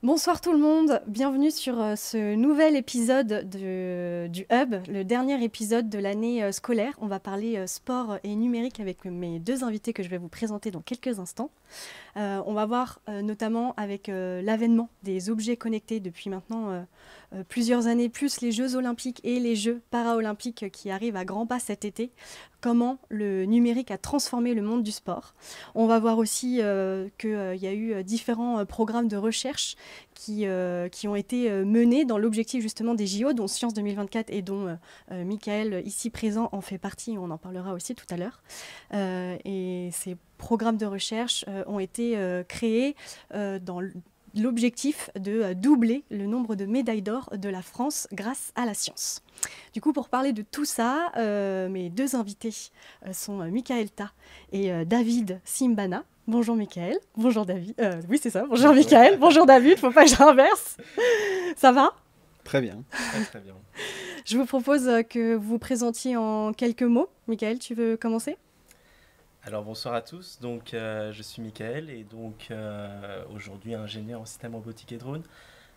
Bonsoir tout le monde, bienvenue sur ce nouvel épisode du Hub, le dernier épisode de l'année scolaire. On va parler sport et numérique avec mes deux invités que je vais vous présenter dans quelques instants. On va voir notamment avec l'avènement des objets connectés depuis maintenant plusieurs années, plus les Jeux olympiques et les Jeux paralympiques qui arrivent à grands pas cet été, comment le numérique a transformé le monde du sport. On va voir aussi qu'il y a eu différents programmes de recherche qui ont été menés dans l'objectif justement des JO, dont Science 2024 et dont Michael, ici présent, en fait partie. On en parlera aussi tout à l'heure. Et ces programmes de recherche ont été créés dans l'objectif de doubler le nombre de médailles d'or de la France grâce à la science. Du coup, pour parler de tout ça, mes deux invités sont Michael Ta et David Simbana. Bonjour Michael, bonjour David. Oui, c'est ça, bonjour Michael, bonjour David, faut pas que j'inverse. Ça va ? Très bien. Très bien. Je vous propose que vous vous présentiez en quelques mots. Michael, tu veux commencer ? Alors bonsoir à tous, donc je suis Michael et donc aujourd'hui ingénieur en système robotique et drone,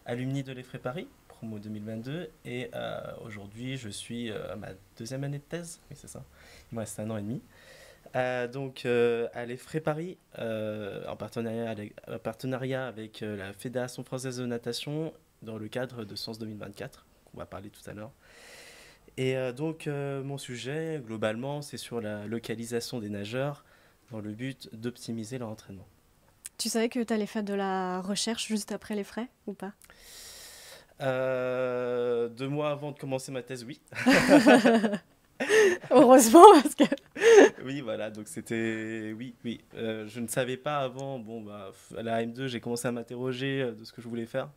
alumni de l'EFRE Paris, promo 2022 et aujourd'hui je suis à ma deuxième année de thèse, oui c'est ça, il me reste 1 an et demi. Donc à l'EFRE Paris, en partenariat avec la Fédération française de natation dans le cadre de Science 2024, qu'on va parler tout à l'heure. Et donc, mon sujet, globalement, c'est sur la localisation des nageurs dans le but d'optimiser leur entraînement. Tu savais que tu allais faire de la recherche juste après les frais ou pas ? 2 mois avant de commencer ma thèse, oui. Heureusement, parce que... Oui, voilà, donc c'était... Oui. Je ne savais pas avant, à la M2, j'ai commencé à m'interroger de ce que je voulais faire.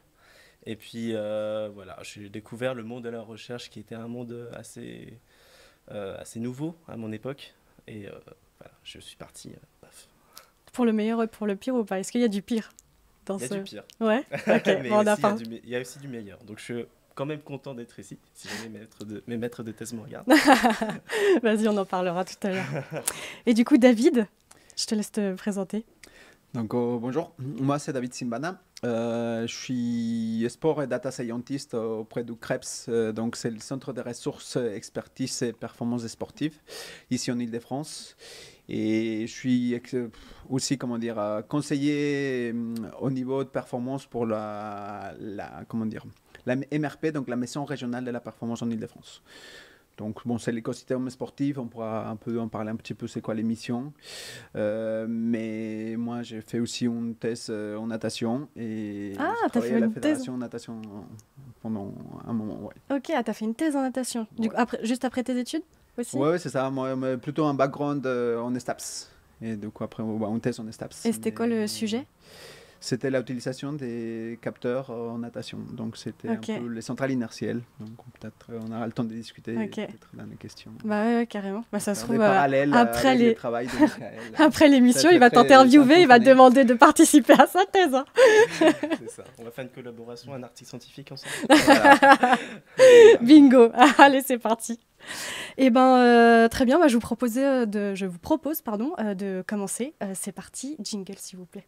Et puis, voilà, j'ai découvert le monde de la recherche qui était un monde assez nouveau à mon époque. Et voilà, je suis parti, paf. Pour le meilleur et pour le pire ou pas ? Est-ce qu'il y a du pire dans Il y a du pire. Ouais, ok. Mais Bon, il y a aussi du meilleur. Donc, je suis quand même content d'être ici, si jamais mes maîtres de thèse me regardent. Vas-y, on en parlera tout à l'heure. Et du coup, David, je te laisse te présenter. Donc, bonjour, moi c'est David Simbana. Je suis sport et data scientist auprès du CREPS, donc c'est le Centre de ressources, expertise et performances sportives, ici en Île-de-France. Et je suis aussi, conseiller au niveau de performance pour la MRP, donc la Maison régionale de la performance en Île-de-France. Donc, bon, c'est l'écosystème sportif, on pourra un peu en parler un petit peu, c'est quoi les missions. Mais moi, j'ai fait aussi une thèse en natation et j'ai travaillé à la Fédération de natation pendant un moment, ouais. Ok, t'as fait une thèse en natation, du coup, juste après tes études aussi ? Ouais, c'est ça, moi, plutôt un background en ESTAPS. Et du coup, après, une thèse en ESTAPS. Et c'était quoi le sujet ? C'était l'utilisation des capteurs en natation. Donc, c'était un peu les centrales inertielles. Donc, peut-être on aura le temps de discuter peut-être dans les questions. Bah ouais, carrément. Bah, ça se trouve, après l'émission, il va t'interviewer, il va te demander de participer à sa thèse. Hein. C'est ça. On va faire une collaboration, un article scientifique ensemble. Voilà. Bingo. Allez, c'est parti. Eh ben, très bien. Bah, je vous propose, de commencer. C'est parti. Jingle, s'il vous plaît.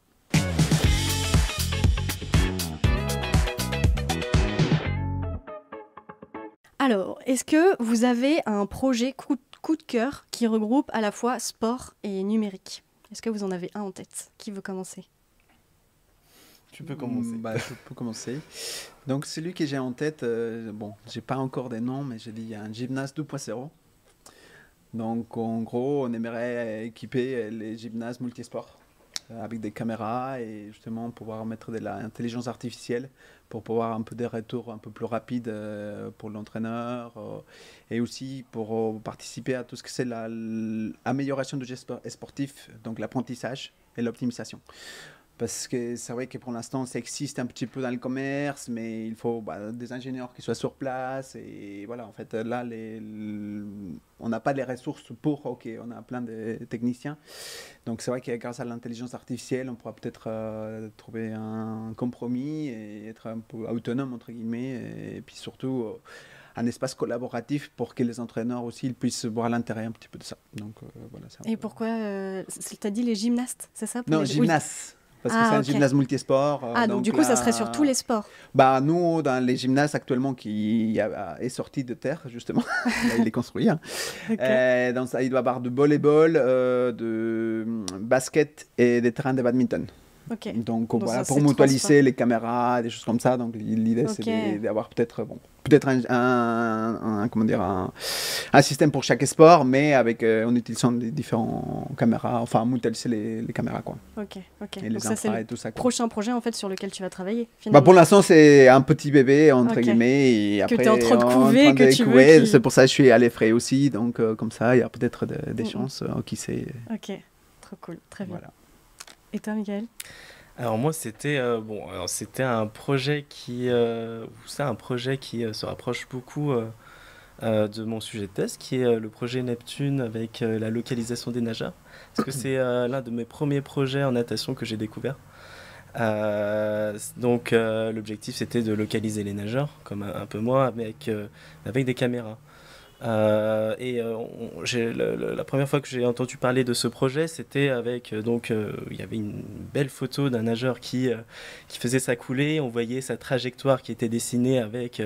Alors, est-ce que vous avez un projet coup de cœur qui regroupe à la fois sport et numérique ? Est-ce que vous en avez un en tête ? Qui veut commencer ? Tu peux commencer. Je peux commencer. Donc, celui que j'ai en tête, j'ai pas encore des noms, mais j'ai dit il y a un gymnase 2.0. Donc, en gros, on aimerait équiper les gymnases multisports avec des caméras et justement pouvoir mettre de l'intelligence artificielle pour pouvoir un peu des retours un peu plus rapides pour l'entraîneur et aussi pour participer à tout ce que c'est l'amélioration du geste sportif, donc l'apprentissage et l'optimisation. Parce que c'est vrai que pour l'instant, ça existe un petit peu dans le commerce, mais il faut des ingénieurs qui soient sur place. Et voilà, en fait, là, on n'a pas les ressources pour, on a plein de techniciens. Donc c'est vrai que grâce à l'intelligence artificielle, on pourra peut-être trouver un compromis et être un peu autonome, entre guillemets. Et puis surtout, un espace collaboratif pour que les entraîneurs aussi ils puissent voir l'intérêt un petit peu de ça. Donc, voilà, et pourquoi tu as dit les gymnastes, c'est ça ? Non, gymnastes. Parce que c'est un ok. gymnase multisport. Donc du coup, ça serait sur tous les sports. Bah, nous, dans les gymnases actuellement est sorti de terre, justement, là, il est construit. Hein. Ok. Donc, ça, il doit y avoir de volleyball, de basket et des terrains de badminton. Ok. Donc, Donc voilà, ça, pour c'est mutualiser les caméras, des choses comme ça. Donc, l'idée, Ok. c'est d'avoir peut-être comment dire, un système pour chaque sport, mais en utilisant des différents caméras, enfin, mutualiser les caméras, quoi. Ok. Et Donc les ça, c'est infras le et tout ça, quoi. prochain projet en fait sur lequel tu vas travailler. Bah, Finalement. pour l'instant, c'est un petit bébé, entre Ok. guillemets. Et après, t'es en train de on est couver, en train que de tu veux couver. qu'il- C'est pour ça que je suis à l'effray aussi. Donc, comme ça, il y a peut-être des Mm, mm. chances, qui sait. Ok. Trop cool. Très bien. Voilà. Et toi, Michael? Alors moi c'était c'était un projet qui se rapproche beaucoup de mon sujet de thèse, qui est le projet Neptune avec la localisation des nageurs. Parce que c'est l'un de mes premiers projets en natation que j'ai découvert. L'objectif c'était de localiser les nageurs, comme un peu moi, avec des caméras. La première fois que j'ai entendu parler de ce projet, c'était avec il y avait une belle photo d'un nageur qui faisait sa coulée. On voyait sa trajectoire qui était dessinée avec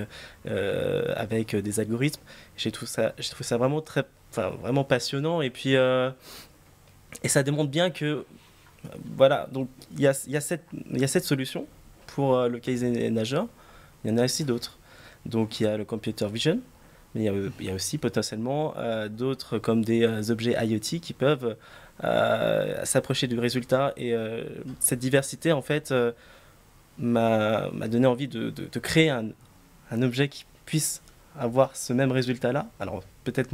des algorithmes. J'ai trouvé ça vraiment vraiment passionnant. Et puis et ça démontre bien que voilà, donc il y a cette solution pour localiser les nageurs. Il y en a aussi d'autres. Donc il y a le computer vision. Mais il y a aussi potentiellement d'autres comme des objets IoT qui peuvent s'approcher du résultat. Et cette diversité, en fait, m'a donné envie de créer un objet qui puisse avoir ce même résultat-là. Alors peut-être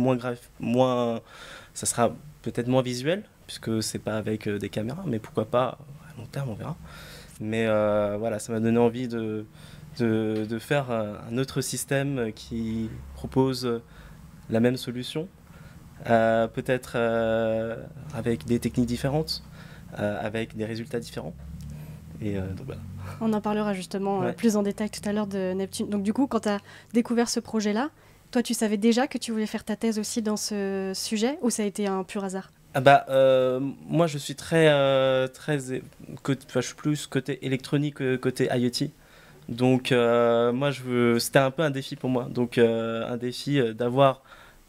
ça sera peut-être moins visuel, puisque c'est pas avec des caméras, mais pourquoi pas à long terme, on verra. Mais voilà, ça m'a donné envie de faire un autre système qui propose la même solution, peut-être avec des techniques différentes, avec des résultats différents. Et donc voilà. On en parlera justement Ouais. plus en détail tout à l'heure de Neptune. Donc du coup, quand tu as découvert ce projet-là, toi, tu savais déjà que tu voulais faire ta thèse aussi dans ce sujet ou ça a été un pur hasard? Moi, je suis je suis plus côté électronique que côté IoT. Donc, c'était un peu un défi pour moi. Donc, un défi d'avoir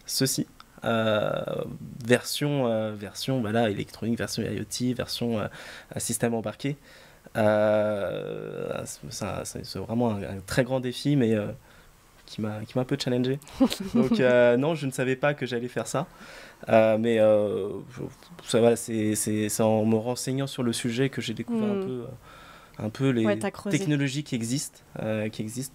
ceci, version voilà, électronique, version IoT, version système embarqué. C'est vraiment un très grand défi, mais qui m'a un peu challengé. Donc, non, je ne savais pas que j'allais faire ça. Voilà, c'est en me renseignant sur le sujet que j'ai découvert un peu les Ouais, t'as creusé. technologies qui existent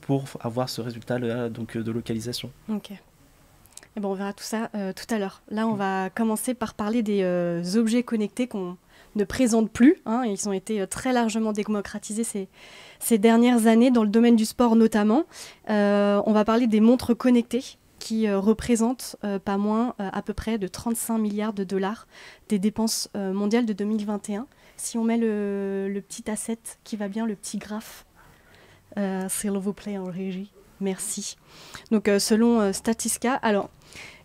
pour avoir ce résultat-là, donc de localisation. Ok. Et bon, on verra tout ça tout à l'heure. Là, on va commencer par parler des objets connectés qu'on ne présente plus. Hein. Ils ont été très largement démocratisés ces dernières années, dans le domaine du sport notamment. On va parler des montres connectées qui représentent pas moins à peu près de 35 milliards de dollars des dépenses mondiales de 2021. Si on met le petit asset qui va bien, le petit graphe, s'il vous plaît en régie, merci. Donc selon Statista, alors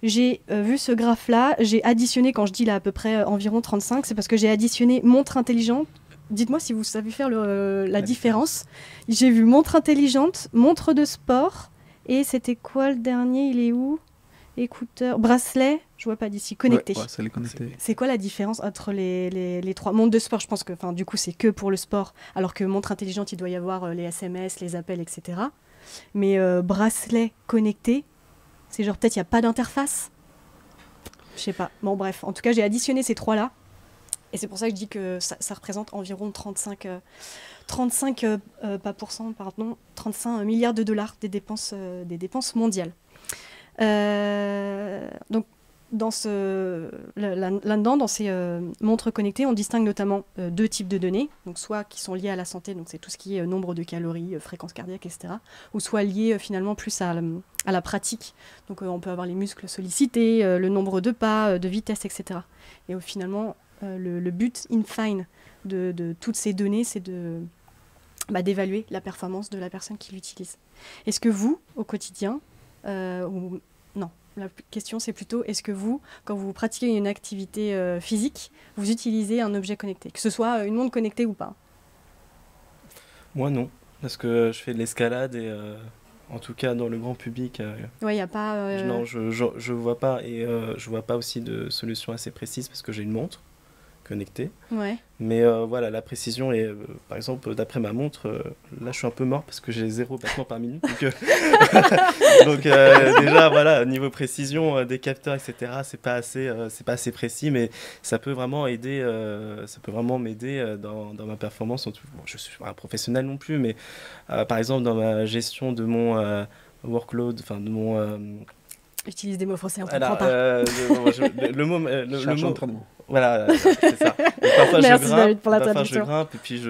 j'ai vu ce graphe-là, j'ai additionné, quand je dis là à peu près environ 35, c'est parce que j'ai additionné montre intelligente. Dites-moi si vous savez faire la différence. J'ai vu montre intelligente, montre de sport, et c'était quoi le dernier? Il est où? Écouteur, bracelet, je vois pas d'ici, connecté. Ouais, ça les connecté. C'est quoi la différence entre les trois montres de sport? Je pense que du coup c'est que pour le sport, alors que montre intelligente, il doit y avoir les SMS, les appels, etc. Mais bracelet connecté, c'est genre peut-être il n'y a pas d'interface. Je sais pas. Bon bref, en tout cas j'ai additionné ces trois-là. Et c'est pour ça que je dis que ça représente environ 35 milliards de dollars des dépenses mondiales. Donc là-dedans, dans ces montres connectées, on distingue notamment deux types de données, donc soit qui sont liées à la santé, donc c'est tout ce qui est nombre de calories, fréquence cardiaque, etc., ou soit liées finalement plus à la pratique. Donc on peut avoir les muscles sollicités, le nombre de pas, de vitesse, etc. Et finalement, le but in fine de toutes ces données, c'est d'évaluer la performance de la personne qui l'utilise. Est-ce que vous, au quotidien, non, la question c'est plutôt, est-ce que vous, quand vous pratiquez une activité physique, vous utilisez un objet connecté, que ce soit une montre connectée ou pas? Moi non, parce que je fais de l'escalade et en tout cas dans le grand public, Ouais, il n'y a pas... non, je vois pas et je vois pas aussi de solution assez précise parce que j'ai une montre connectée. Ouais. Mais voilà, la précision est, par exemple, d'après ma montre, là je suis un peu mort parce que j'ai 0 battement par minute. Donc, donc, déjà, voilà, niveau précision des capteurs, etc., c'est pas assez précis, mais ça peut vraiment aider, ça peut vraiment m'aider dans ma performance. Bon, je suis pas un professionnel non plus, mais par exemple, dans ma gestion de mon workload, enfin de mon... Utilise des mots français, on ne voilà, comprend pas. le mot... Charge d'entraînement. Voilà, c'est ça. Donc, parfois Merci, je David, pour la grimpe, traduction. et puis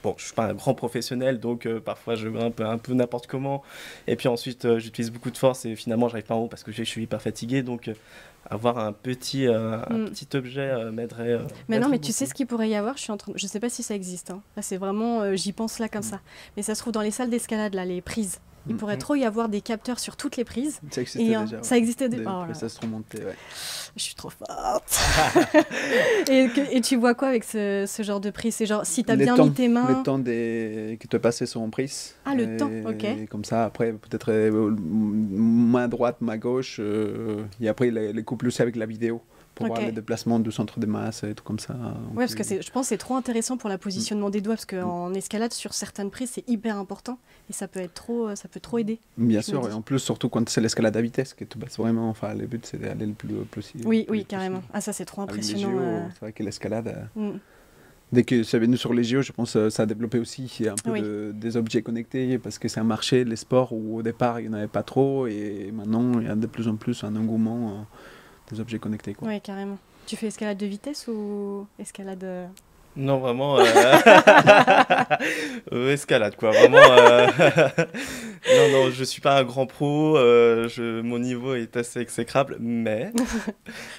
bon, je suis pas un grand professionnel, donc parfois je grimpe un peu n'importe comment. Et puis ensuite, j'utilise beaucoup de force et finalement, j'arrive pas en haut parce que je suis hyper fatigué. Donc, avoir un petit objet m'aiderait. Mais non, mais beaucoup. tu sais ce qu'il pourrait y avoir, je sais pas si ça existe, hein. Là, c'est vraiment, j'y pense là comme ça. Mais ça se trouve dans les salles d'escalade, là, les prises. Il pourrait trop y avoir des capteurs sur toutes les prises. Ça existait Et, déjà. ça existait déjà. Des Oh là. prises instrumentées, ouais. Je suis trop forte. Et tu vois quoi avec ce genre de prise? C'est genre, si tu as bien mis tes mains... Les temps qui te passaient sont en prise. Ah, le temps, ok. Et comme ça, après, peut-être main droite, main gauche. Et après, les couple aussi avec la vidéo. Pour voir les déplacements du centre de masse et tout comme ça. Ouais, parce que je pense que c'est trop intéressant pour le positionnement des doigts, parce qu'en escalade, sur certaines prises, c'est hyper important, et ça peut trop aider. Bien sûr, et en plus, surtout quand c'est l'escalade à vitesse, que tu passes vraiment, enfin, le but c'est d'aller le plus Oui, carrément. Ah, ça c'est trop impressionnant. Avec les JO, c'est vrai que l'escalade... Dès que c'est venu sur les JO, je pense que ça a développé aussi un peu des objets connectés, parce que c'est un marché, les sports, où au départ, il n'y en avait pas trop, et maintenant, il y a de plus en plus un engouement... des objets connectés, quoi. Oui, carrément. Tu fais escalade de vitesse ou escalade... Non, vraiment... escalade, quoi. Vraiment... non, je suis pas un grand pro. Mon niveau est assez exécrable, mais...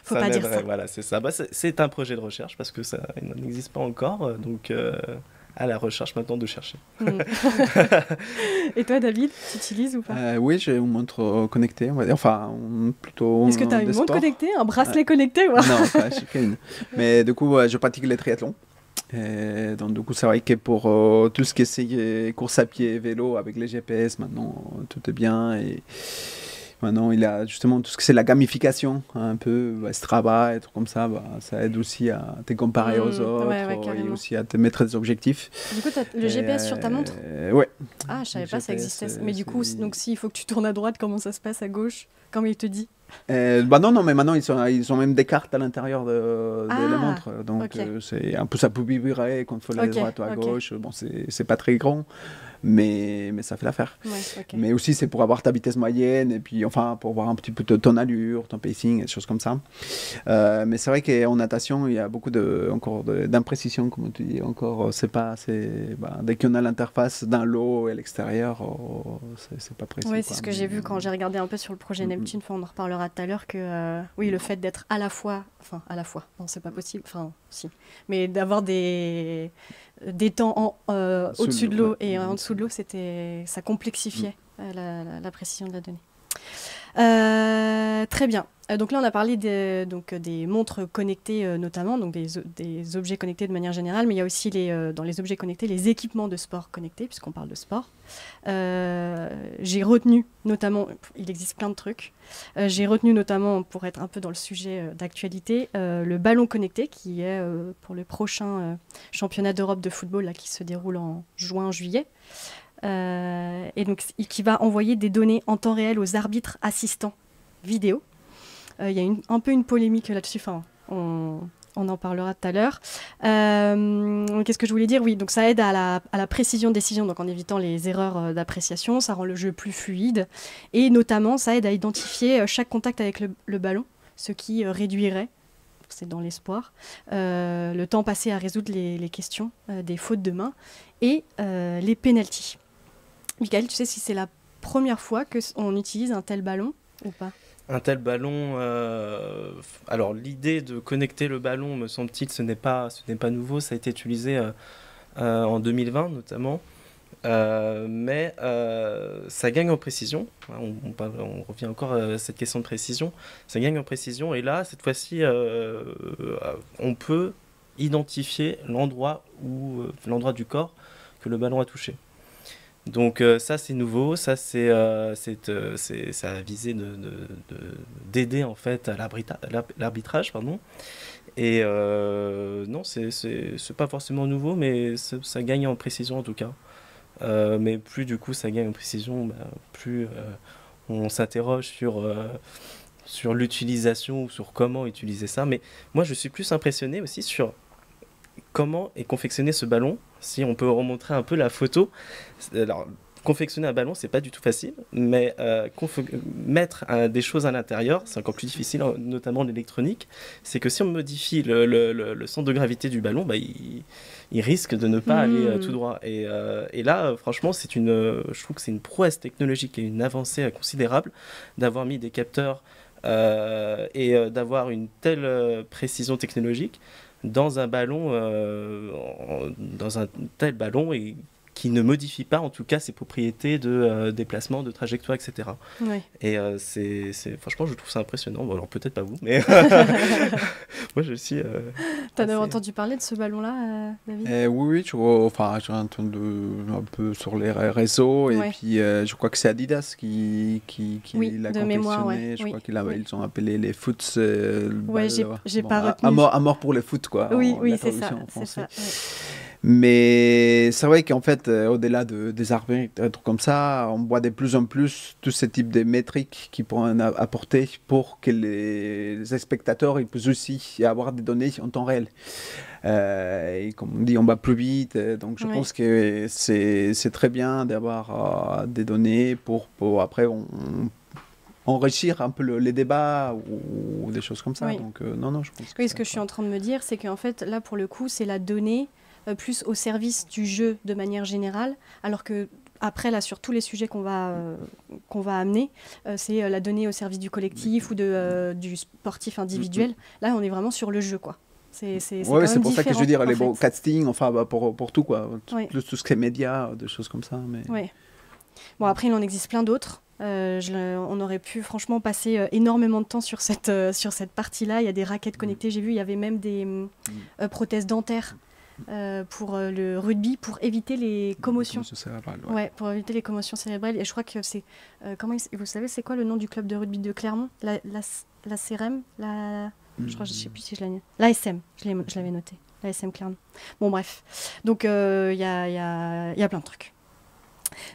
Faut pas dire ça. Voilà, c'est ça. Bah, c'est un projet de recherche, parce que ça il n'existe pas encore. Donc... à la recherche maintenant de chercher. Et toi, David, tu utilises ou pas? Oui, j'ai une montre connectée, on va dire. Enfin, plutôt. Est-ce que tu as une montre connectée, un bracelet connecté? Non, pas, je sais une. Mais du coup, je pratique les triathlons. Et donc, du coup, c'est vrai que pour tout ce qui est course à pied, vélo, avec les GPS, maintenant, tout est bien. Et maintenant, il y a justement tout ce que c'est la gamification, un peu, Strava et tout comme ça, ça aide aussi à te comparer aux autres et aussi à te mettre des objectifs. Du coup, tu as le GPS sur ta montre? Ouais. Ah, je savais pas ça existait. Mais du coup, donc s'il faut que tu tournes à droite, comment ça se passe à gauche? Comment il te dit? Non, mais maintenant ils ont même des cartes à l'intérieur de la montre, donc c'est un peu, ça peut vibrer quand il faut aller à droite ou à gauche. Bon, c'est pas très grand, mais ça fait l'affaire. Mais aussi c'est pour avoir ta vitesse moyenne et puis enfin pour voir un petit peu ton allure, ton pacing et des choses comme ça. Mais c'est vrai qu'en natation il y a beaucoup d'imprécisions, comme tu dis. Encore dès qu'on a l'interface dans l'eau et à l'extérieur, c'est pas précis. Oui, c'est ce que j'ai vu quand j'ai regardé un peu sur le projet Neptune. On en reparlera tout à l'heure que oui, le fait d'être à la fois, non, c'est pas possible, enfin si, mais d'avoir des temps au-dessus de l'eau et en dessous de l'eau, ça complexifiait la précision de la donnée. Très bien. Donc là, on a parlé des montres connectées notamment, donc des objets connectés de manière générale, mais il y a aussi dans les objets connectés les équipements de sport connectés, puisqu'on parle de sport. J'ai retenu notamment, il existe plein de trucs, j'ai retenu notamment, pour être un peu dans le sujet d'actualité, le ballon connecté, qui est pour le prochain championnat d'Europe de football là, qui se déroule en juin-juillet. Et donc qui va envoyer des données en temps réel aux arbitres assistants vidéo. Il y a un peu une polémique là-dessus, enfin, on en parlera tout à l'heure. Qu'est-ce que je voulais dire? Oui, donc ça aide à la précision de décision, donc en évitant les erreurs d'appréciation, ça rend le jeu plus fluide, et notamment ça aide à identifier chaque contact avec le ballon, ce qui réduirait, c'est dans l'espoir, le temps passé à résoudre les questions des fautes de main et les pénaltys. Michael, tu sais si c'est la première fois qu'on utilise un tel ballon ou pas? Un tel ballon, alors l'idée de connecter le ballon, me semble-t-il, ce n'est pas nouveau, ça a été utilisé en 2020 notamment, mais ça gagne en précision, on revient encore à cette question de précision, ça gagne en précision, et là, cette fois-ci, on peut identifier l'endroit du corps que le ballon a touché. Donc ça c'est nouveau, ça ça a visé d'aider en fait à l'arbitrage, pardon. Et non, c'est pas forcément nouveau, mais ça gagne en précision en tout cas. Mais plus du coup ça gagne en précision, plus on s'interroge sur l'utilisation ou sur comment utiliser ça. Mais moi je suis plus impressionné aussi sur comment est confectionné ce ballon. Si on peut remontrer un peu la photo. Alors, confectionner un ballon, c'est pas du tout facile, mais mettre des choses à l'intérieur, c'est encore plus difficile, notamment l'électronique. C'est que si on modifie le centre de gravité du ballon, il risque de ne pas aller tout droit. Et là, franchement, je trouve que c'est une prouesse technologique et une avancée considérable d'avoir mis des capteurs et d'avoir une telle précision technologique dans un ballon, dans un tel ballon, et qui ne modifie pas en tout cas ses propriétés de déplacement, de trajectoire, etc. Ouais. Et franchement, je trouve ça impressionnant. Bon, alors peut-être pas vous, mais moi je suis... T'en as entendu parler de ce ballon-là, David? Oui, j'ai entendu un peu sur les réseaux, et puis je crois que c'est Adidas qui l'a confectionné. Mémoire, je crois ils ont appelé les Foots. J'ai pas retenu. À mort pour les foot, quoi. Oui, c'est ça. Mais c'est vrai qu'en fait, au-delà des arbitres, des trucs comme ça, on voit de plus en plus tous ces types de métriques qui pourront apporter pour que les spectateurs ils puissent aussi avoir des données en temps réel. Et comme on dit, on va plus vite. Donc je pense que c'est très bien d'avoir des données pour après enrichir un peu les débats ou des choses comme ça. Oui. Donc non, je pense que oui, ce que je suis en train de me dire, c'est qu'en fait, là, pour le coup, c'est la donnée plus au service du jeu de manière générale, alors que après, là, sur tous les sujets qu'on va amener, c'est la donnée au service du collectif ou du sportif individuel. Là, on est vraiment sur le jeu, quoi. C'est pour ça que je veux dire, les castings, enfin, pour tout, quoi. Tout ce qui est médias, des choses comme ça. Mais... Ouais. Bon, après, il en existe plein d'autres. On aurait pu franchement passer énormément de temps sur cette partie-là. Il y a des raquettes connectées, j'ai vu, il y avait même des prothèses dentaires pour le rugby, pour éviter les commotions. Pour éviter les commotions cérébrales. Et je crois que c'est... vous savez, c'est quoi le nom du club de rugby de Clermont? La CRM je sais plus si je l'ai... L'ASM, je l'avais noté. L'ASM Clermont. Bon, bref. Donc, il y a plein de trucs.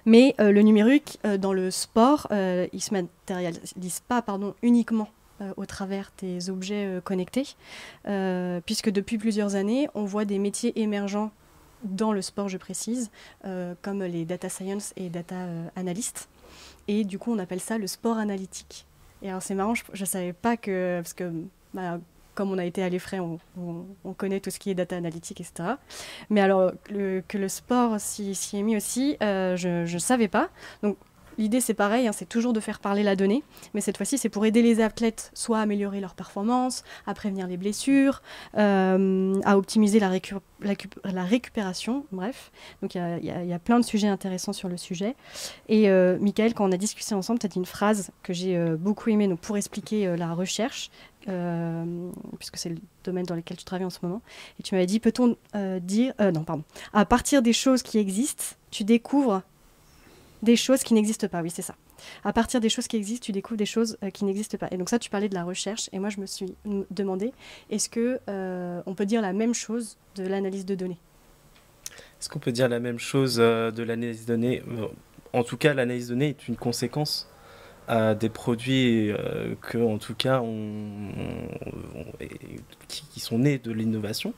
Mais le numérique, dans le sport, il ne se matérialise pas uniquement au travers des objets connectés, puisque depuis plusieurs années, on voit des métiers émergents dans le sport, je précise, comme les data science et data analystes. Et du coup, on appelle ça le sport analytique. Et alors, c'est marrant, je ne savais pas que... Parce que... comme on a été à l'EFRAY, on connaît tout ce qui est data analytique, etc. Mais alors, que le sport s'y est mis aussi, je ne savais pas. Donc, l'idée, c'est pareil, c'est toujours de faire parler la donnée. Mais cette fois-ci, c'est pour aider les athlètes soit à améliorer leur performance, à prévenir les blessures, à optimiser la récupération, bref. Donc, il y a plein de sujets intéressants sur le sujet. Et Michael, quand on a discuté ensemble, tu as dit une phrase que j'ai beaucoup aimée pour expliquer la recherche, puisque c'est le domaine dans lequel tu travailles en ce moment. Et tu m'avais dit, peut-on dire... à partir des choses qui existent, tu découvres des choses qui n'existent pas. Oui, c'est ça. À partir des choses qui existent, tu découvres des choses qui n'existent pas. Et donc ça, tu parlais de la recherche. Et moi, je me suis demandé, est-ce qu'on peut dire la même chose de l'analyse de données? Est-ce qu'on peut dire la même chose de l'analyse de données? En tout cas, l'analyse de données est une conséquence des produits en tout cas, qui sont nés de l'innovation.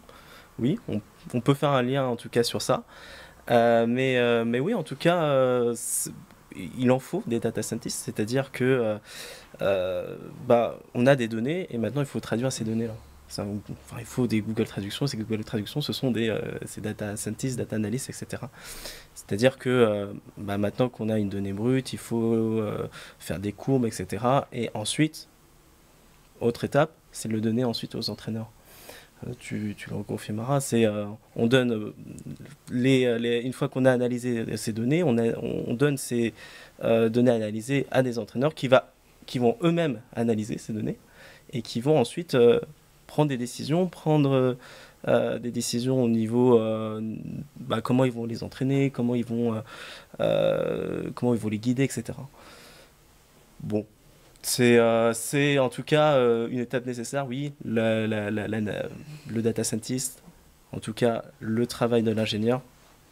Oui, on peut faire un lien en tout cas sur ça. Mais oui, en tout cas, il en faut des data scientists, c'est-à-dire que on a des données et maintenant il faut traduire ces données-là. Il faut des Google Traductions. Ces Google Traductions, ce sont ces data scientists, data analysts, etc. C'est-à-dire que maintenant qu'on a une donnée brute, il faut faire des courbes, etc. Et ensuite, autre étape, c'est de le donner ensuite aux entraîneurs. Tu le confirmeras, on donne une fois qu'on a analysé ces données, on donne ces données analysées à des entraîneurs qui vont eux-mêmes analyser ces données et qui vont ensuite prendre des décisions, des décisions au niveau comment ils vont les entraîner, comment ils vont les guider, etc. Bon, c'est en tout cas une étape nécessaire, oui, le data scientist, en tout cas le travail de l'ingénieur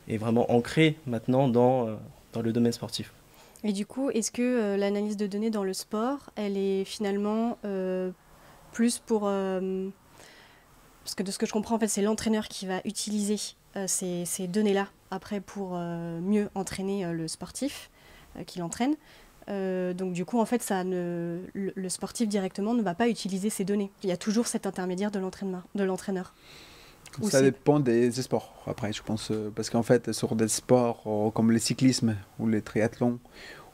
est vraiment ancré maintenant dans le domaine sportif. Et du coup, est-ce que l'analyse de données dans le sport, elle est finalement plus pour... parce que de ce que je comprends, en fait, c'est l'entraîneur qui va utiliser ces données-là après pour mieux entraîner le sportif qui l'entraîne. Donc du coup, en fait, le sportif directement ne va pas utiliser ces données. Il y a toujours cet intermédiaire de l'entraîneur. Ça dépend des sports, après, je pense. Parce qu'en fait, sur des sports comme le cyclisme ou les triathlons,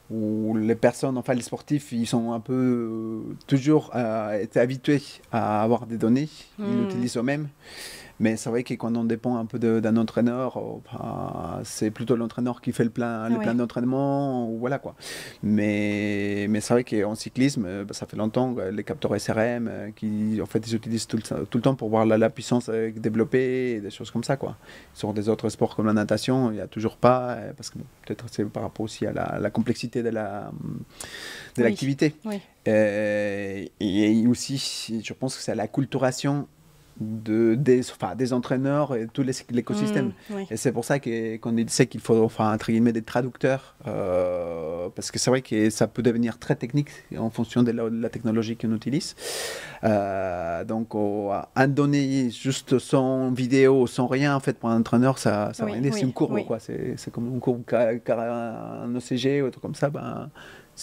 où les personnes, enfin les sportifs, ils sont un peu toujours été habitués à avoir des données, ils l'utilisent eux-mêmes. Mais c'est vrai que quand on dépend un peu d'un entraîneur, c'est plutôt l'entraîneur qui fait le plein d'entraînement, ou voilà quoi. Mais c'est vrai qu'en cyclisme, ça fait longtemps, les capteurs SRM, qui en fait ils utilisent tout le temps pour voir la puissance développée, et des choses comme ça quoi. Sur des autres sports comme la natation, il n'y a toujours pas, parce que peut-être c'est par rapport aussi à la complexité de l'activité. Oui. Et aussi, je pense que c'est l'acculturation des entraîneurs et tout l'écosystème. Oui. Et c'est pour ça qu'on sait qu'il faut entre guillemets des traducteurs, parce que c'est vrai que ça peut devenir très technique en fonction de la technologie qu'on utilise. Donc un donné juste sans vidéo, sans rien, en fait, pour un entraîneur, ça va aider. C'est une courbe, quoi. C'est comme une courbe un OCG ou un truc comme ça.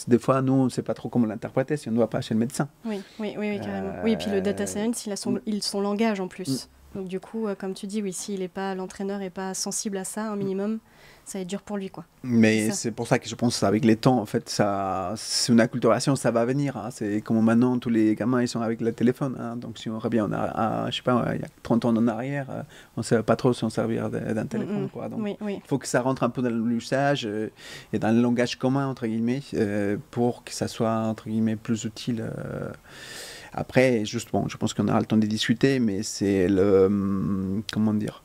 Des fois, nous, on ne sait pas trop comment l'interpréter si on ne va pas chez le médecin. Oui, carrément. Oui, et puis le data science, il a son langage en plus. Donc du coup, comme tu dis, oui, si l'entraîneur n'est pas sensible à ça, un minimum, ça va être dur pour lui, quoi. Mais c'est pour ça que je pense qu'avec les temps, en fait, c'est une acculturation, ça va venir. Hein. C'est comme maintenant, tous les gamins, ils sont avec le téléphone. Hein. Donc si on revient je sais pas, il y a 30 ans en arrière, on ne savait pas trop s'en servir d'un téléphone. Quoi. Donc il faut que ça rentre un peu dans l'usage et dans le langage commun, entre guillemets, pour que ça soit, entre guillemets, plus utile. Après, juste, bon, je pense qu'on aura le temps de discuter, mais c'est comment dire,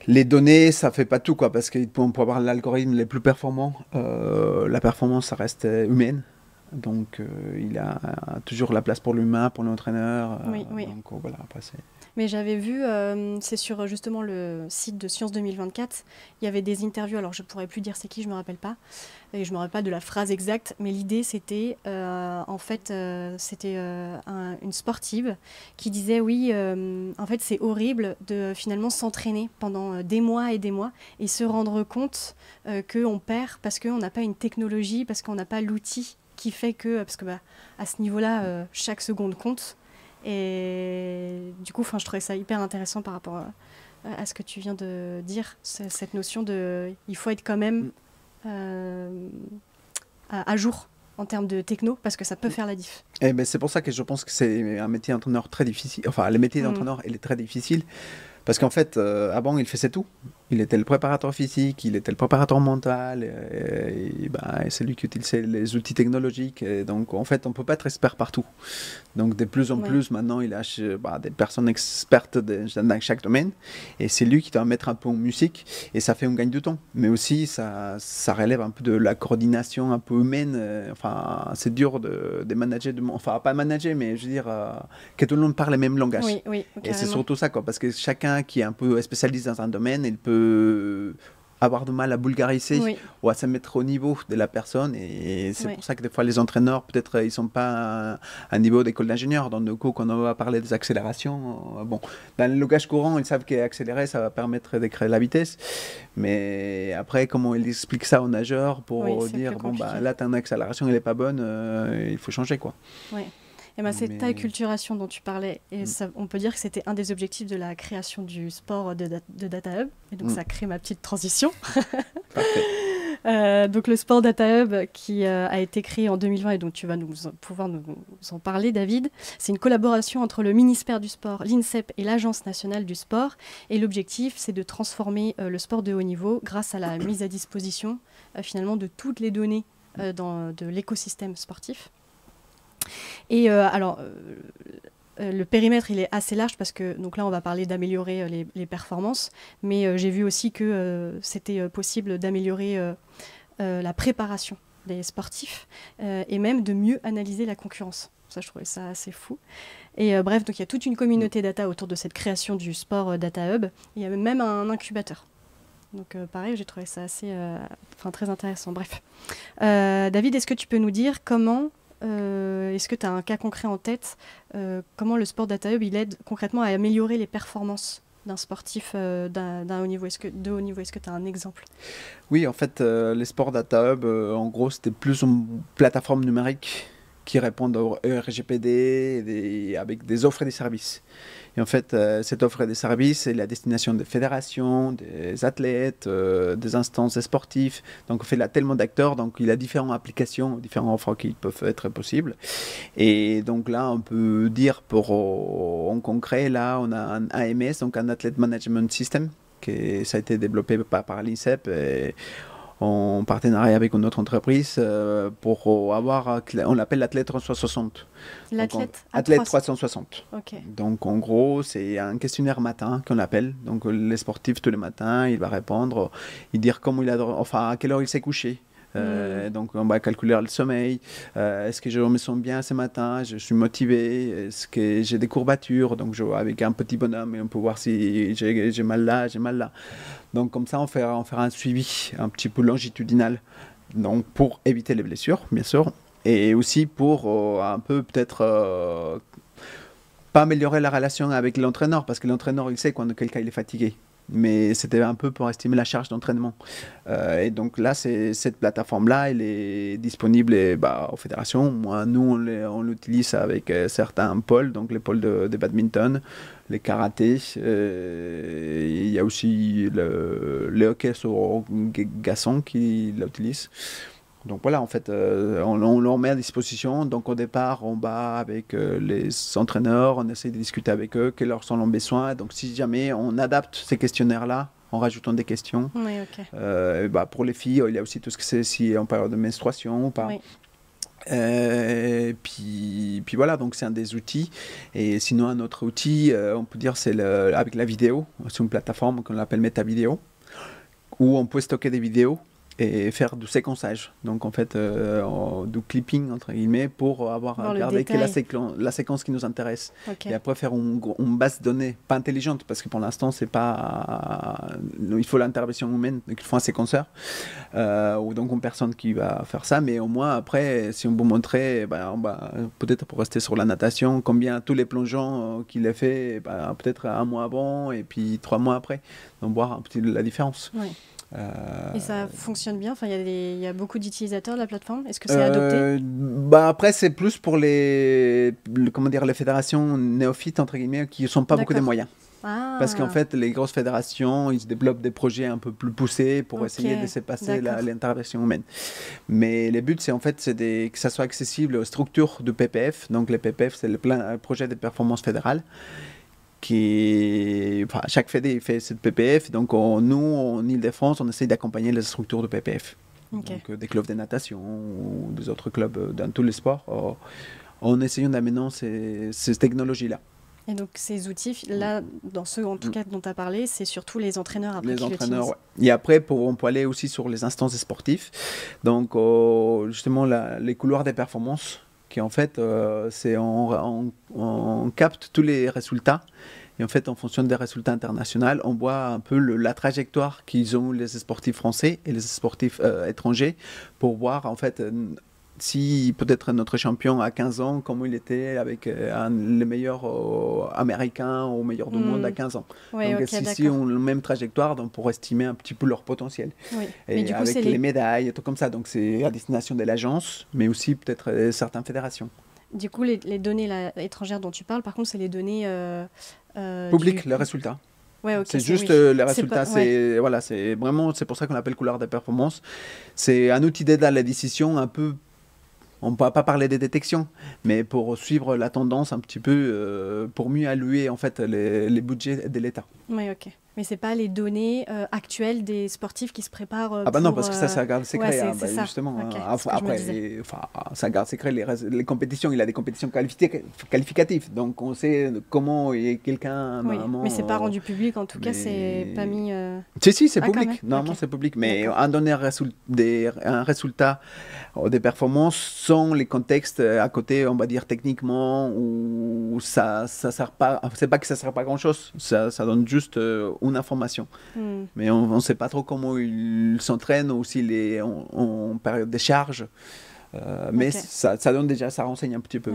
les données, ça fait pas tout, quoi, parce qu'on peut avoir l'algorithme les plus performants. La performance, ça reste humaine. Donc, il a toujours la place pour l'humain, pour l'entraîneur. Donc, voilà, après, c'est... Mais j'avais vu, c'est sur justement le site de Science 2024, il y avait des interviews, alors je ne pourrais plus dire c'est qui, je ne me rappelle pas, et je ne me rappelle pas de la phrase exacte, mais l'idée c'était, c'était une sportive qui disait oui, en fait c'est horrible de finalement s'entraîner pendant des mois et se rendre compte qu'on perd parce qu'on n'a pas une technologie, parce qu'on n'a pas l'outil qui fait que, parce que à ce niveau-là, chaque seconde compte. Et du coup, je trouvais ça hyper intéressant par rapport à ce que tu viens de dire, cette notion de il faut être quand même à jour en termes de techno, parce que ça peut faire la diff. Et c'est pour ça que je pense que c'est un métier d'entraîneur très difficile. Enfin, le métier d'entraîneur, il est très difficile. Parce qu'en fait, avant, il faisait tout. Il était le préparateur physique, il était le préparateur mental, et c'est lui qui utilisait les outils technologiques. Et donc, en fait, on ne peut pas être expert partout. Donc, de plus en plus, maintenant, il a des personnes expertes dans chaque domaine. Et c'est lui qui doit mettre un peu en musique. Et ça fait un gain de temps. Mais aussi, ça relève un peu de la coordination un peu humaine. C'est dur de manager. Enfin, pas manager, mais je veux dire que tout le monde parle le même langage. Oui, et c'est surtout ça, quoi. Parce que chacun qui est un peu spécialisé dans un domaine, il peut avoir du mal à vulgariser ou à se mettre au niveau de la personne, et c'est pour ça que des fois les entraîneurs peut-être ils sont pas à un niveau d'école d'ingénieur. Donc du coup, quand on va parler des accélérations, dans le langage courant ils savent qu'accélérer ça va permettre de créer la vitesse, mais après comment ils expliquent ça aux nageurs pour dire là ton accélération elle est pas bonne, il faut changer, quoi. Et cette acculturation dont tu parlais, et on peut dire que c'était un des objectifs de la création du sport de Data Hub. Et donc ça crée ma petite transition. Donc le sport Data Hub qui a été créé en 2020 et donc tu vas pouvoir nous en parler, David. C'est une collaboration entre le ministère du Sport, l'INSEP et l'Agence nationale du sport. Et l'objectif, c'est de transformer le sport de haut niveau grâce à la mise à disposition finalement de toutes les données de l'écosystème sportif. Et le périmètre, il est assez large parce que, donc là, on va parler d'améliorer les performances, mais j'ai vu aussi que c'était possible d'améliorer la préparation des sportifs et même de mieux analyser la concurrence. Ça, je trouvais ça assez fou. Et bref, donc il y a toute une communauté data autour de cette création du Sport Data Hub. Il y a même un incubateur. Donc pareil, j'ai trouvé ça assez, très intéressant. Bref. David, est-ce que tu peux nous dire comment, est-ce que tu as un cas concret en tête, comment le Sport Data Hub il aide concrètement à améliorer les performances d'un sportif d'un haut niveau? De haut niveau, est-ce que tu as un exemple? Oui, en fait, les Sport Data Hub, en gros, c'était plus une plateforme numérique qui répondent au RGPD avec des offres et des services. Et en fait, cette offre et des services est la destination des fédérations, des athlètes, des instances sportives. Donc, on fait là tellement d'acteurs, donc il y a différentes applications, différentes offres qui peuvent être possibles. Et donc là, on peut dire en concret, là, on a un AMS, donc un Athlete Management System, ça a été développé par l'INSEP. En partenariat avec une autre entreprise pour avoir, on l'appelle l'athlète 360. Athlète 360. Okay. Donc en gros, c'est un questionnaire matin qu'on appelle. Donc les sportifs tous les matins, il va répondre, il dire comment à quelle heure il s'est couché. Donc on va calculer le sommeil. Est-ce que je me sens bien ce matin? Je suis motivé. Est-ce que j'ai des courbatures? Donc avec un petit bonhomme, on peut voir si j'ai mal là, j'ai mal là. Donc comme ça, on fera un suivi un petit peu longitudinal. Donc pour éviter les blessures, bien sûr, et aussi pour un peu peut-être pas améliorer la relation avec l'entraîneur, parce que l'entraîneur il sait quand quelqu'un il est fatigué. Mais c'était un peu pour estimer la charge d'entraînement. Et donc là, cette plateforme-là, elle est disponible aux fédérations. Nous, on l'utilise avec certains pôles, donc les pôles de badminton, les karatés. Il y a aussi le hockey sur gazon qui l'utilise. Donc voilà, en fait, on leur met à disposition. Donc au départ, on va avec les entraîneurs, on essaie de discuter avec eux, quels leur sont leurs besoins. Donc si jamais on adapte ces questionnaires-là, en rajoutant des questions. Oui, okay. Pour les filles, il y a aussi tout ce que c'est si on parle de menstruation ou pas. Oui. Puis voilà, donc c'est un des outils. Et sinon, un autre outil, on peut dire, c'est avec la vidéo. C'est une plateforme qu'on appelle MetaVideo, où on peut stocker des vidéos et faire du séquençage, donc en fait du clipping entre guillemets pour avoir regardé la séquence qui nous intéresse. Okay. Et après faire une base de données pas intelligente, parce que pour l'instant c'est pas il faut l'intervention humaine, donc il faut un séquenceur ou donc une personne qui va faire ça, mais au moins après si on peut montrer peut-être pour rester sur la natation, combien tous les plongeons qu'il a fait peut-être un mois avant et puis 3 mois après, donc voir un petit la différence. Oui. Et ça fonctionne bien, enfin, il y a beaucoup d'utilisateurs de la plateforme. Est-ce que c'est adopté? Après, c'est plus pour les fédérations néophytes, entre guillemets, qui ne sont pas beaucoup de moyens. Ah. Parce qu'en fait, les grosses fédérations, ils développent des projets un peu plus poussés pour essayer de se passer l'intervention humaine. Mais le but, c'est que ça soit accessible aux structures de PPF. Donc, les PPF, c'est le projet de performance fédérale. Chaque fédé fait cette PPF, donc nous en Ile-de-France on essaie d'accompagner les structures de PPF, okay. Donc des clubs de natation ou des autres clubs dans tous les sports en essayant d'amener ces technologies-là. Et donc ces outils, là, dans ceux en tout cas dont tu as parlé, c'est surtout les entraîneurs après qui l'utilisent. Ouais. Et après, on peut aller aussi sur les instances sportives, donc justement les couloirs des performances, qui en fait, on capte tous les résultats. Et en fait, en fonction des résultats internationaux, on voit un peu la trajectoire qu'ils ont les sportifs français et les sportifs étrangers pour voir en fait si peut-être notre champion à 15 ans, comment il était avec le meilleur américain ou meilleur du monde à 15 ans. Oui, donc okay, si on a la même trajectoire, donc pour estimer un petit peu leur potentiel. Oui. Et mais du coup, avec les médailles et tout comme ça. Donc c'est à destination de l'agence, mais aussi peut-être certaines fédérations. Du coup, les données étrangères dont tu parles, par contre, c'est les données... publiques, les résultats. Ouais, okay, c'est juste les résultats. C'est vraiment, c'est pour ça qu'on appelle couloir de performance. C'est un outil d'aide à la décision un peu... On ne peut pas parler des détections, mais pour suivre la tendance un petit peu, pour mieux allouer en fait les budgets de l'État. Oui, ok. Mais c'est pas les données actuelles des sportifs qui se préparent Ah bah non, parce que ça garde secret, ouais, hein, c'est ça. justement. Okay, après, ça garde secret les compétitions. Il a des compétitions qualificatives, donc on sait comment quelqu'un... Oui, mais c'est pas rendu public, en tout cas, c'est pas mis... Si, c'est public. Normalement, c'est public. Mais en donner un résultat des performances sans les contextes à côté, on va dire techniquement, où ça sert pas... C'est pas que ça sert pas à grand-chose, ça donne juste une information. Mais on ne sait pas trop comment il s'entraîne ou s'il est en période de charge. Mais ça donne déjà, ça renseigne un petit peu.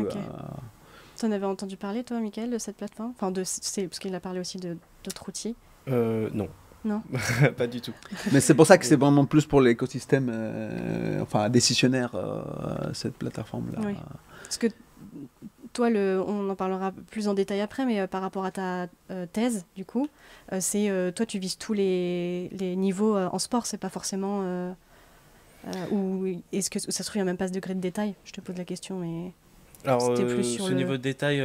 Tu en avais entendu parler, toi, Michael, de cette plateforme, parce qu'il a parlé aussi d'autres outils. Non. Non. Pas du tout. Mais c'est pour ça que c'est vraiment plus pour l'écosystème décisionnaire, cette plateforme-là. Oui. Parce que toi, on en parlera plus en détail après, mais par rapport à ta thèse, du coup, toi, tu vises tous les niveaux en sport, c'est pas forcément... ou est-ce que ça se trouve, il n'y a même pas ce degré de détail? Je te pose la question, mais... Alors, plus sur ce niveau de détail,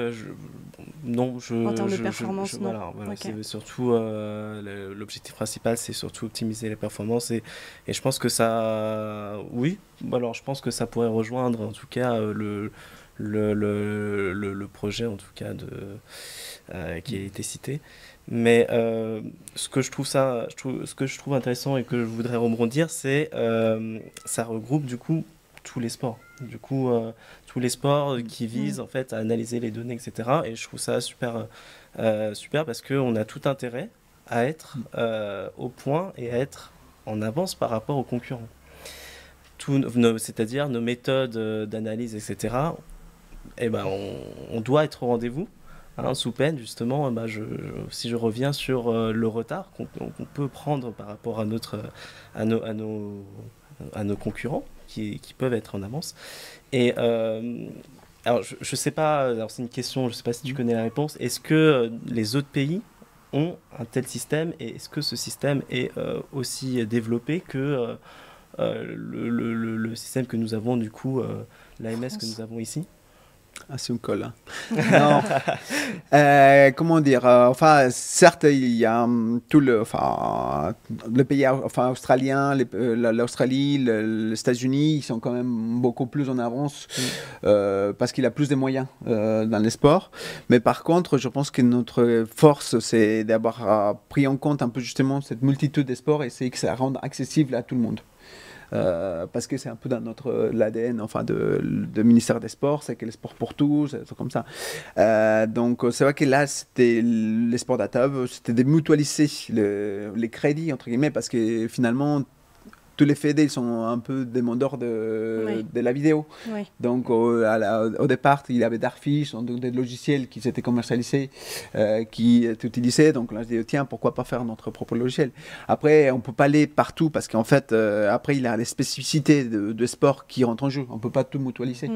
non. En termes de performance, non. Voilà, okay. C'est surtout l'objectif principal, c'est surtout optimiser les performances et je pense que ça, oui. Alors, je pense que ça pourrait rejoindre, en tout cas, le projet, en tout cas, qui a été cité. Mais ce que je trouve intéressant et que je voudrais rebondir, c'est ça regroupe du coup tous les sports. Du coup, tous les sports qui visent en fait à analyser les données, etc. Et je trouve ça super parce qu'on a tout intérêt à être au point et à être en avance par rapport aux concurrents. C'est-à-dire nos méthodes d'analyse, etc. Eh ben, on doit être au rendez-vous. Sous peine, justement, si je reviens sur le retard qu'on peut prendre par rapport à nos concurrents qui peuvent être en avance. Et alors, je sais pas, alors c'est une question, je sais pas si tu connais la réponse. Est-ce que les autres pays ont un tel système et est-ce que ce système est aussi développé que le système que nous avons, du coup, l'AMS que nous avons ici? Ah, c'est une colle. Hein. Non. Comment dire certes, il y a tout le pays australien, l'Australie, les États-Unis, ils sont quand même beaucoup plus en avance parce qu'il a plus de moyens dans les sports. Mais par contre, je pense que notre force, c'est d'avoir pris en compte un peu justement cette multitude de sports et c'est que ça rende accessible à tout le monde. Parce que c'est un peu dans l'ADN de ministère des Sports, c'est que les sports pour tous, c'est comme ça. Donc c'est vrai que là, c'était les sports data, c'était de mutualiser les crédits, entre guillemets, parce que finalement, tous les fédés, ils sont un peu demandeurs de la vidéo. Oui. Donc, au départ, il y avait Darfish, donc des logiciels qui s'étaient commercialisés, qui étaient utilisés. Donc, là, je dis, tiens, pourquoi pas faire notre propre logiciel? Après, on ne peut pas aller partout parce qu'en fait, après, il y a les spécificités de sport qui rentrent en jeu. On ne peut pas tout mutualiser.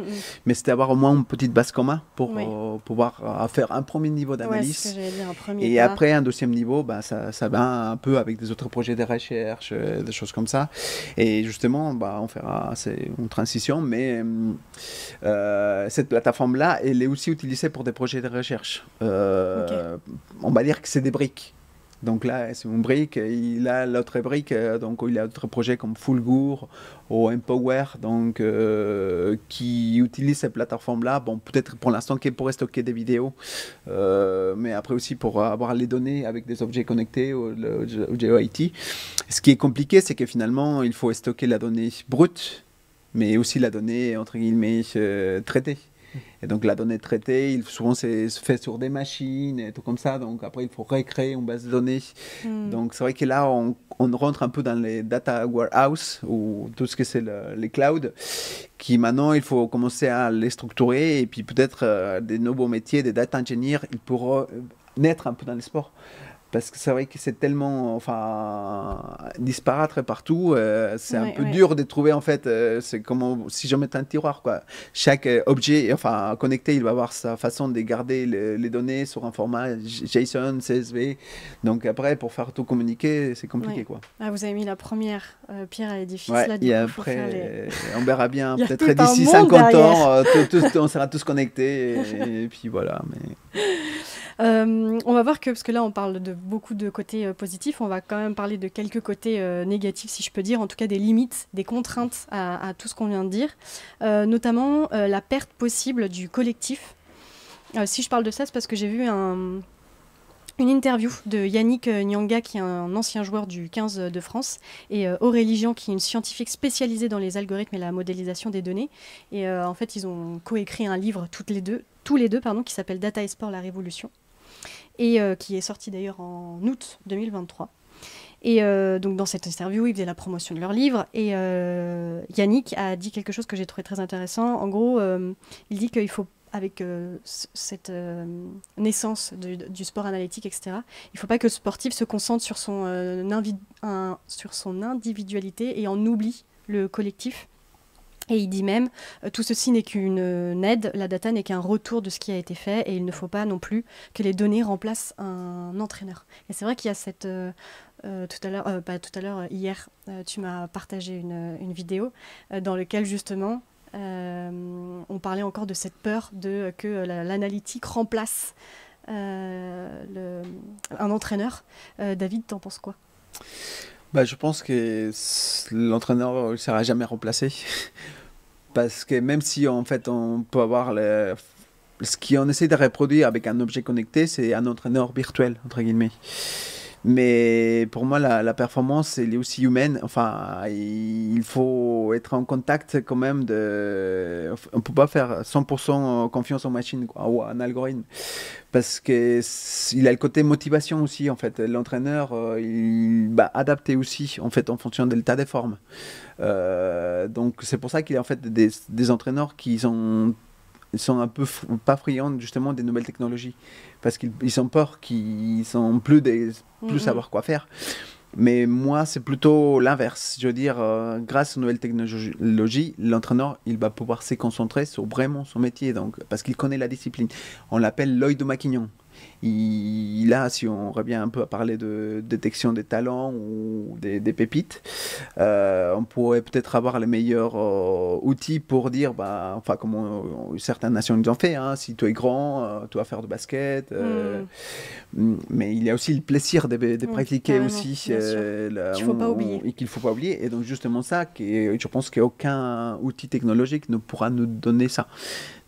Mais c'était avoir au moins une petite base commune pour pouvoir faire un premier niveau d'analyse. C'est ce que j'allais dire, un premier et après, un deuxième niveau, ça va un peu avec des autres projets de recherche, des choses comme ça. Et justement, on fera une transition, mais cette plateforme-là, elle est aussi utilisée pour des projets de recherche. On va dire que c'est des briques. Donc là, c'est une brique, il a l'autre brique, donc il a d'autres projets comme Fulgur ou Empower, donc qui utilisent cette plateforme-là. Bon, peut-être pour l'instant pour stocker des vidéos, mais après aussi pour avoir les données avec des objets connectés au GeoIT. Ce qui est compliqué, c'est que finalement, il faut stocker la donnée brute, mais aussi la donnée entre guillemets traitée. Et donc la donnée traitée, souvent c'est fait sur des machines et tout comme ça. Donc après il faut recréer une base de données. Donc c'est vrai que là on rentre un peu dans les data warehouse ou tout ce que c'est les clouds, qui maintenant il faut commencer à les structurer et puis peut-être des nouveaux métiers, des data engineers, ils pourront naître un peu dans les sports. Parce que c'est vrai que c'est tellement disparaître partout, c'est un peu dur de trouver en fait, c'est comme si je mettais un tiroir quoi. Chaque objet connecté, il va avoir sa façon de garder les données sur un format JSON, CSV. Donc après pour faire tout communiquer, c'est compliqué quoi. Ah, vous avez mis la première pierre à l'édifice là, et après on verra bien peut-être d'ici 50 ans on sera tous connectés et puis voilà mais... On va voir parce que là on parle de beaucoup de côtés positifs, on va quand même parler de quelques côtés négatifs si je peux dire, en tout cas des limites, des contraintes à tout ce qu'on vient de dire, notamment la perte possible du collectif. Si je parle de ça, c'est parce que j'ai vu une interview de Yannick Nyanga, qui est un ancien joueur du 15 de France, et Aurélie Jean, qui est une scientifique spécialisée dans les algorithmes et la modélisation des données. Et en fait, ils ont coécrit un livre tous les deux, qui s'appelle Data et Sport, la révolution, et qui est sorti d'ailleurs en août 2023. Et donc dans cette interview, ils faisaient la promotion de leur livre, et Yannick a dit quelque chose que j'ai trouvé très intéressant. En gros, il dit qu'il faut, avec cette naissance du sport analytique, etc., il ne faut pas que le sportif se concentre sur son individualité et en oublie le collectif. Et il dit même, tout ceci n'est qu'une aide, la data n'est qu'un retour de ce qui a été fait, et il ne faut pas non plus que les données remplacent un entraîneur. Et c'est vrai qu'il y a cette... hier, tu m'as partagé une vidéo dans laquelle justement on parlait encore de cette peur que l'analytique remplace un entraîneur. David, t'en penses quoi? Je pense que l'entraîneur ne sera jamais remplacé. Parce que même si en fait on peut avoir ce qu'on essaie de reproduire avec un objet connecté, c'est un entraîneur virtuel, entre guillemets. Mais pour moi, la performance, elle est aussi humaine. Enfin, il faut être en contact quand même. On ne peut pas faire 100% confiance en machine, quoi, ou en algorithme. Parce qu'il a le côté motivation aussi, en fait. L'entraîneur, il va adapter aussi, en fait, en fonction de l'état des formes. Donc, c'est pour ça qu'il y a en fait des entraîneurs qui sont un peu pas friands justement des nouvelles technologies, parce qu'ils ont peur qu'ils sont plus savoir quoi faire. Mais moi, c'est plutôt l'inverse. Je veux dire, grâce aux nouvelles technologies, l'entraîneur, il va pouvoir se concentrer sur vraiment son métier, donc, parce qu'il connaît la discipline. On l'appelle l'œil de Maquignon. Si on revient un peu à parler de détection des talents ou des pépites, on pourrait peut-être avoir les meilleurs outils pour dire, comme certaines nations nous ont fait, hein, si tu es grand, tu vas faire du basket. Mais il y a aussi le plaisir de pratiquer aussi. Qu'il ne faut pas oublier. Et qu'il ne faut pas oublier. Et donc justement ça, je pense qu'aucun outil technologique ne pourra nous donner ça.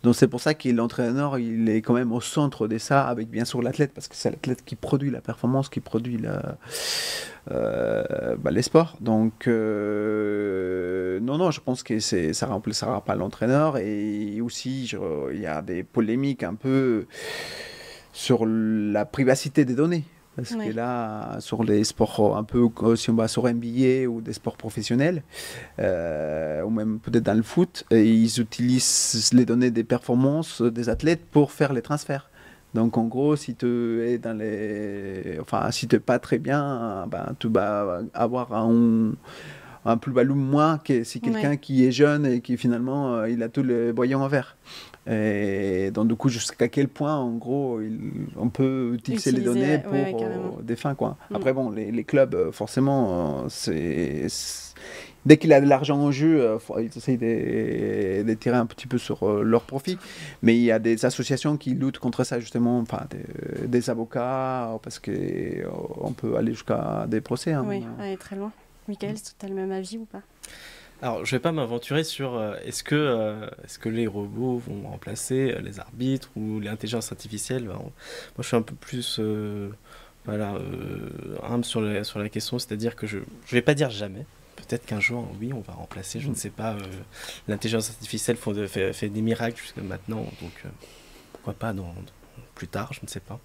Donc c'est pour ça que l'entraîneur, il est quand même au centre de ça, avec bien sûr l'athlète, parce que c'est l'athlète qui produit la performance, qui produit les sports. Donc non, je pense que ça ne remplacera pas l'entraîneur. Et aussi, il y a des polémiques un peu sur la privacité des données. Parce que là, sur les sports un peu, si on va sur NBA ou des sports professionnels, ou même peut-être dans le foot, ils utilisent les données des performances des athlètes pour faire les transferts. Donc en gros, si tu es si tu n'es pas très bien, tu vas avoir un plus-value moins que si quelqu'un qui est jeune et qui finalement il a tous les voyants en vert. Et donc du coup, jusqu'à quel point en gros on peut utiliser les données pour des fins, quoi. Après bon, les clubs forcément dès qu'il a de l'argent en jeu, ils essayent de tirer un petit peu sur leur profit. Mais il y a des associations qui luttent contre ça, justement, des avocats, parce qu'on peut aller jusqu'à des procès. Hein. Oui, aller très loin. Michael, tu as le même avis ou pas? Alors, je ne vais pas m'aventurer sur est-ce que les robots vont remplacer les arbitres ou l'intelligence artificielle. Moi, je suis un peu plus humble sur la question, c'est-à-dire que je ne vais pas dire jamais. Peut-être qu'un jour, oui, on va remplacer, je ne sais pas, l'intelligence artificielle fait des miracles jusqu'à maintenant, donc pourquoi pas plus tard, je ne sais pas.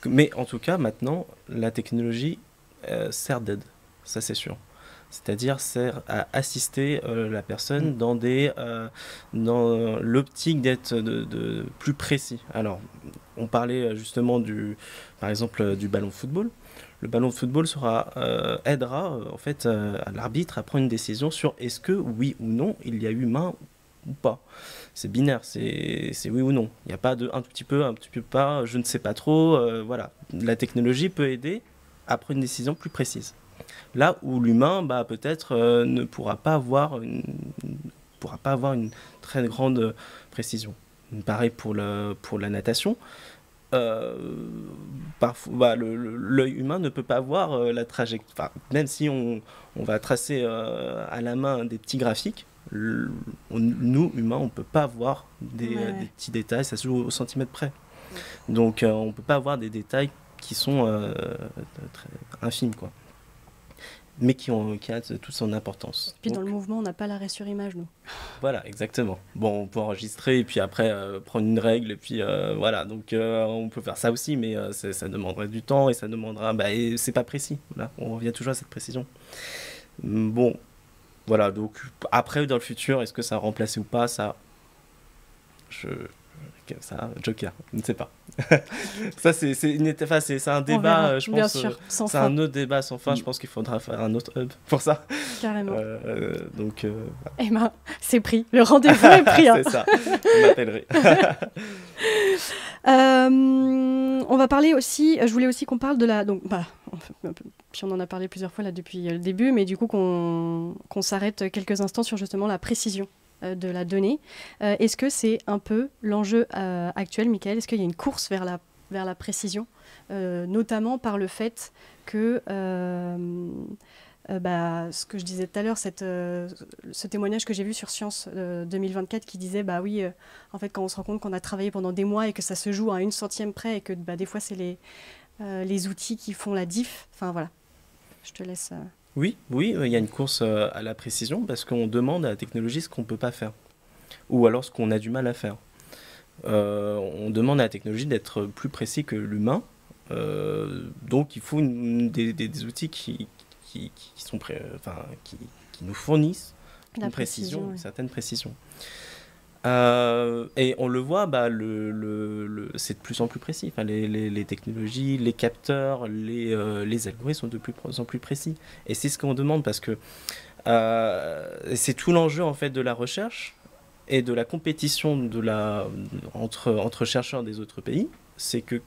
Mais en tout cas, maintenant, la technologie sert d'aide, ça c'est sûr. C'est-à-dire sert à assister la personne dans l'optique d'être de plus précis. Alors, on parlait justement par exemple du ballon de football. Le ballon de football aidera en fait à l'arbitre à prendre une décision sur est-ce que oui ou non il y a eu main ou pas. C'est binaire, c'est oui ou non. Il n'y a pas de un tout petit peu pas, je ne sais pas trop. Voilà, la technologie peut aider à prendre une décision plus précise. Là où l'humain, peut-être ne pourra pas avoir une très grande précision. Pareil pour la natation. parfois, l'œil humain ne peut pas voir la trajectoire. Enfin, même si on va tracer à la main des petits graphiques, nous, humains, on ne peut pas voir des petits détails, ça se joue au centimètre près. Donc, on ne peut pas avoir des détails qui sont très infimes, quoi. Mais qui a toute son importance. Puis dans le mouvement, on n'a pas l'arrêt sur image, nous. Voilà, exactement. Bon, on peut enregistrer et puis après prendre une règle et puis voilà. Donc on peut faire ça aussi, mais ça demanderait du temps et ça demandera... et c'est pas précis. Voilà, on revient toujours à cette précision. Bon, voilà. Donc après, dans le futur, est-ce que ça va remplacer ou pas ça Joker, je ne sais pas. Ça, c'est un débat, je pense. Bien sûr, sans c'est fin. un autre débat sans fin. Je pense qu'il faudra faire un autre hub pour ça. Carrément. Donc, Eh ben, c'est pris. Le rendez-vous est pris. Hein. C'est ça. Vous m'appellerez. On va parler aussi. Je voulais aussi qu'on parle de la. Donc, puis on en a parlé plusieurs fois là depuis le début, mais du coup qu'on s'arrête quelques instants sur justement la précision de la donnée. Est-ce que c'est un peu l'enjeu actuel, Michael? Est-ce qu'il y a une course vers la précision, notamment par le fait que, ce que je disais tout à l'heure, ce témoignage que j'ai vu sur Science 2024 qui disait, en fait, quand on se rend compte qu'on a travaillé pendant des mois et que ça se joue à 1/100 près et que des fois, c'est les outils qui font la diff. Enfin, voilà. Je te laisse... Oui, il y a une course à la précision parce qu'on demande à la technologie ce qu'on ne peut pas faire ou alors ce qu'on a du mal à faire. On demande à la technologie d'être plus précis que l'humain, donc il faut des outils qui nous fournissent une précision, une certaine précision. Et on le voit, c'est de plus en plus précis. Enfin, les technologies, les capteurs, les algorithmes sont de plus en plus précis. Et c'est ce qu'on demande parce que c'est tout l'enjeu en fait de la recherche et de la compétition entre chercheurs des autres pays. C'est que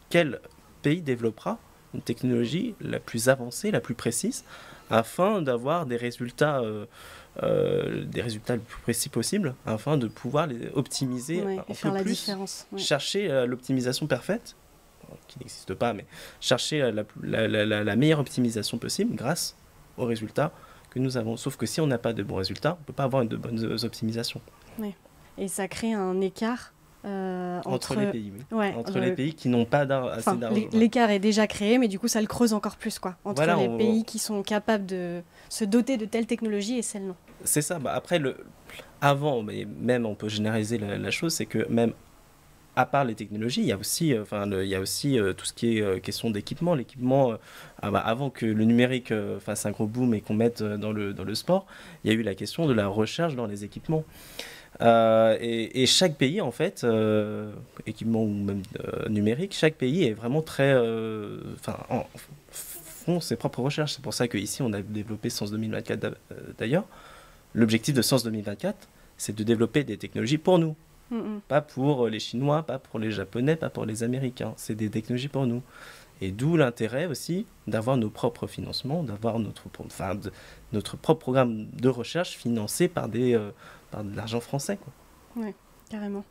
quel pays développera une technologie la plus avancée, la plus précise, afin d'avoir des résultats le plus précis possible, afin de pouvoir les optimiser et faire la différence. Chercher l'optimisation parfaite, qui n'existe pas, mais chercher la meilleure optimisation possible grâce aux résultats que nous avons. Sauf que si on n'a pas de bons résultats, on ne peut pas avoir de bonnes optimisations. Oui. Et ça crée un écart entre les pays, oui. Entre les pays qui n'ont pas assez d'argent. L'écart est déjà créé, mais du coup, ça le creuse encore plus, quoi. Entre les pays qui sont capables de se doter de telle technologie et celles non. C'est ça. Après, avant, mais même on peut généraliser la chose, c'est que même à part les technologies, il y a aussi, tout ce qui est question d'équipement. L'équipement, avant que le numérique fasse un gros boom et qu'on mette dans le sport, il y a eu la question de la recherche dans les équipements. Et chaque pays, en fait, équipement ou même numérique, chaque pays est vraiment très... font ses propres recherches. C'est pour ça qu'ici, on a développé Science 2024 d'ailleurs. L'objectif de Science 2024, c'est de développer des technologies pour nous. Pas pour les Chinois, pas pour les Japonais, pas pour les Américains. C'est des technologies pour nous. Et d'où l'intérêt aussi d'avoir nos propres financements, d'avoir notre propre programme de recherche financé par de l'argent français, quoi. Oui, carrément.